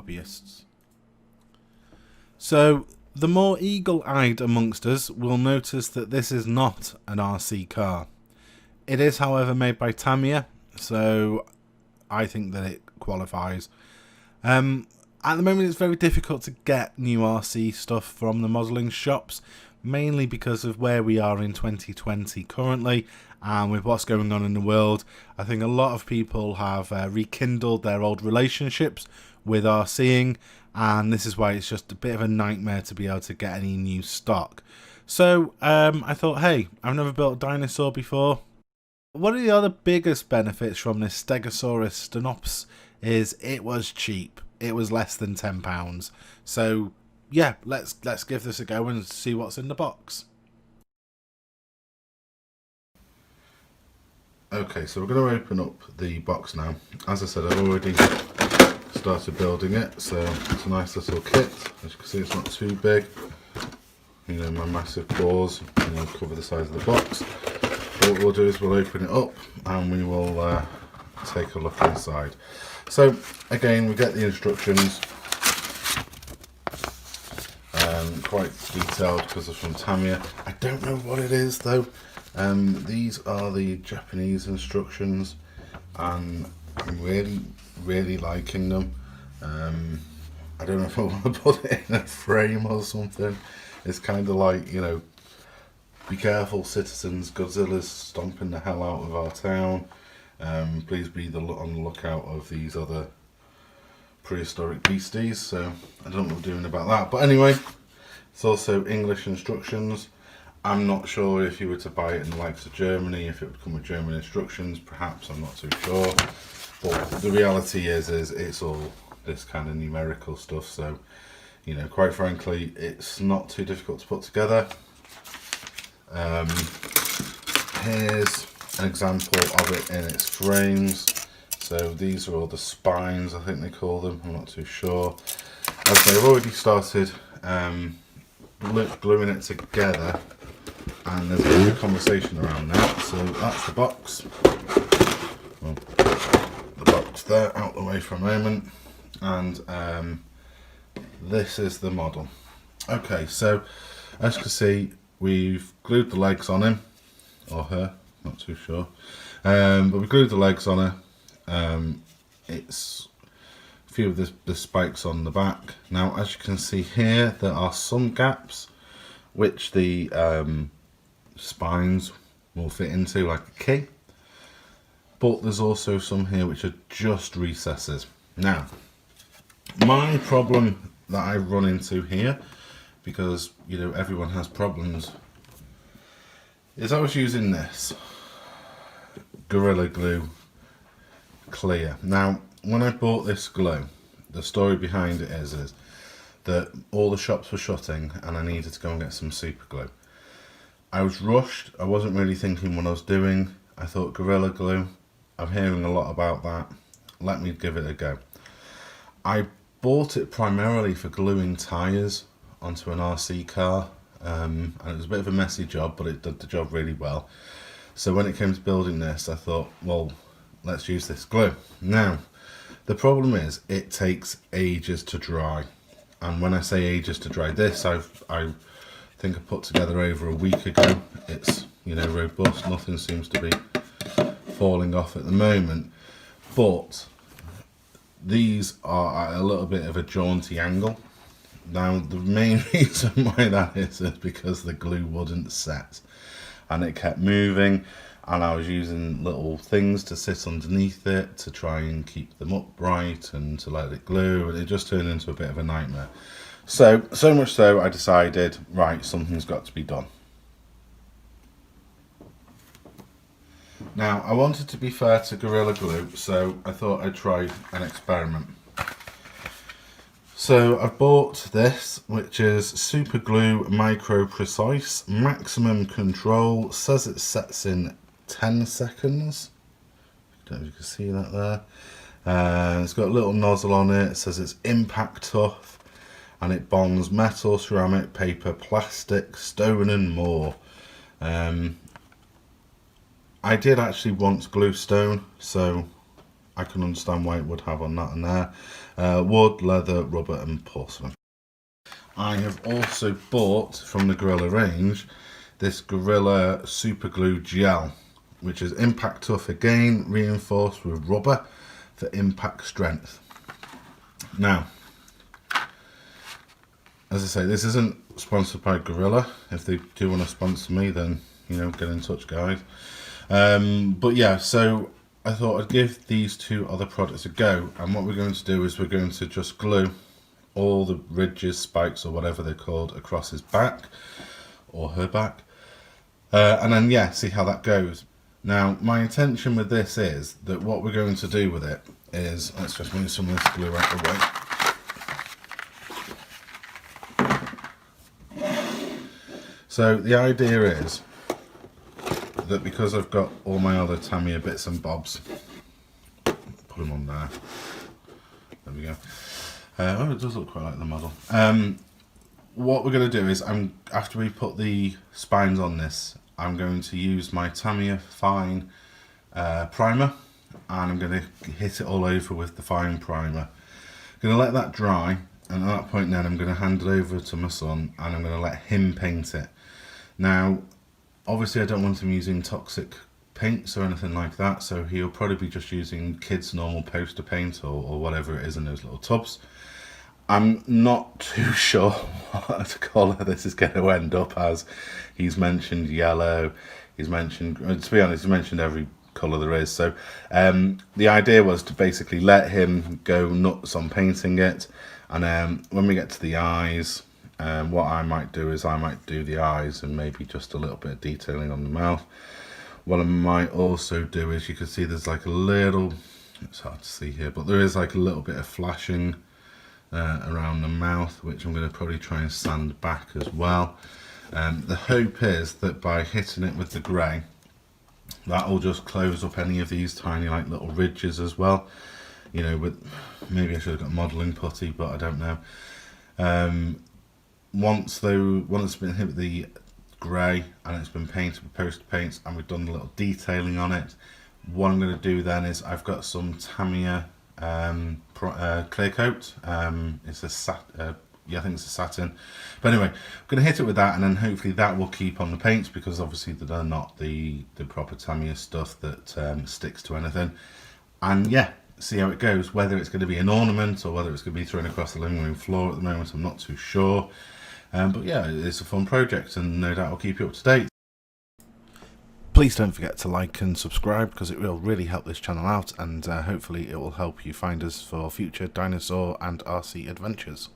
hobbyists. So, the more eagle-eyed amongst us will notice that this is not an RC car. It is, however, made by Tamiya, so I think that it qualifies. At the moment, it's very difficult to get new RC stuff from the modelling shops, mainly because of where we are in 2020 currently, and with what's going on in the world. I think a lot of people have rekindled their old relationships with RCing, and this is why it's just a bit of a nightmare to be able to get any new stock. So I thought, hey, I've never built a dinosaur before. One of the other biggest benefits from this Stegosaurus Stenops is it was cheap. It was less than £10. So yeah, let's give this a go and see what's in the box. Okay, so we're going to open up the box now. As I said, I've already started building it, so it's a nice little kit. As you can see, it's not too big. You know, my massive paws, cover the size of the box. What we'll do is we'll open it up and we will take a look inside. So again, we get the instructions, quite detailed because they're from Tamiya. I don't know what it is though. These are the Japanese instructions, and I'm really liking them. I don't know if I want to put it in a frame or something. It's kind of like, be careful citizens, Godzilla's stomping the hell out of our town. Please be on the lookout of these other prehistoric beasties. So I don't know what we're doing about that. But anyway, it's also English instructions. I'm not sure if you were to buy it in the likes of Germany, if it would come with German instructions, perhaps, I'm not too sure. But the reality is it's all this kind of numerical stuff. So, quite frankly, it's not too difficult to put together. Here's an example of it in its frames. So these are all the spines, I think they call them, I'm not too sure. Okay, I've already started gluing it together, and there's a bit of conversation around that. So that's the box. Well, the box there, out the way for a moment, and this is the model. Okay, so as you can see, we've glued the legs on him, or her, not too sure, but we glued the legs on her. It's a few of the spikes on the back. Now, as you can see here, there are some gaps which the spines will fit into, like a key, but there's also some here which are just recesses. Now, my problem that I run into here, because everyone has problems, is I was using this Gorilla Glue clear. Now, when I bought this glue, the story behind it is that all the shops were shutting and I needed to go and get some super glue. I was rushed, I wasn't really thinking what I was doing. I thought, Gorilla Glue, I'm hearing a lot about that, let me give it a go. I bought it primarily for gluing tyres onto an RC car, and it was a bit of a messy job, but it did the job really well. So when it came to building this, I thought, well, let's use this glue. Now, the problem is it takes ages to dry, and when I say ages to dry, this I think I put together over a week ago. It's robust, nothing seems to be falling off at the moment, but these are at a little bit of a jaunty angle. Now, the main reason why that is because the glue wouldn't set, and it kept moving, and I was using little things to sit underneath it to try and keep them upright and to let it glue, and it just turned into a bit of a nightmare. So much so I decided, right, something's got to be done. Now, I wanted to be fair to Gorilla Glue, so I thought I'd try an experiment. So I've bought this, which is Super Glue Micro Precise Maximum Control. Says it sets in 10 seconds. I don't know if you can see that there. It's got a little nozzle on it. It says it's impact tough, and it bonds metal, ceramic, paper, plastic, stone and more. I did actually once glue stone, so I can understand why it would have on that and there. Wood, leather, rubber and porcelain. I have also bought from the Gorilla range this Gorilla Super Glue Gel, which is impact tough again, reinforced with rubber for impact strength. Now, as I say, this isn't sponsored by Gorilla. If they do want to sponsor me, then, you know, get in touch, guys. But yeah, so I thought I'd give these two other products a go. And what we're going to do is we're going to just glue all the ridges, spikes, or whatever they're called across his back, or her back. And then, yeah, see how that goes. Now, my intention with this is that what we're going to do with it is, let's just move some of this glue out of the way. So the idea is that because I've got all my other Tamiya bits and bobs, put them on there. There we go. Oh, it does look quite like the model. What we're going to do is, after we put the spines on this, I'm going to use my Tamiya Fine primer, and I'm going to hit it all over with the fine primer. I'm going to let that dry, and at that point then I'm going to hand it over to my son, and I'm going to let him paint it. Now, obviously I don't want him using toxic paints or anything like that, so he'll probably be just using kids' normal poster paint or whatever it is in those little tubs. I'm not too sure what colour this is going to end up as. He's mentioned yellow, he's mentioned, to be honest, he's mentioned every colour there is. So the idea was to basically let him go nuts on painting it, and when we get to the eyes, what I might do is I might do the eyes and maybe just a little bit of detailing on the mouth. What I might also do is, you can see there's like a little, it's hard to see here, but there is like a little bit of flashing around the mouth, which I'm going to probably try and sand back as well. The hope is that by hitting it with the grey, that will just close up any of these tiny like little ridges as well. You know, with maybe I should have got modelling putty, but I don't know. Once it's been hit with the grey and it's been painted with poster paints and we've done a little detailing on it, what I'm going to do then is, I've got some Tamiya clear coat. It's a yeah, I think it's a satin, but anyway, I'm going to hit it with that, and then hopefully that will keep on the paints, because obviously they're not the proper Tamiya stuff that sticks to anything. And yeah, see how it goes, whether it's going to be an ornament or whether it's going to be thrown across the living room floor. At the moment I'm not too sure, but yeah, it's a fun project, and no doubt I'll keep you up to date. Please don't forget to like and subscribe, because it will really help this channel out, and hopefully it will help you find us for future dinosaur and RC adventures.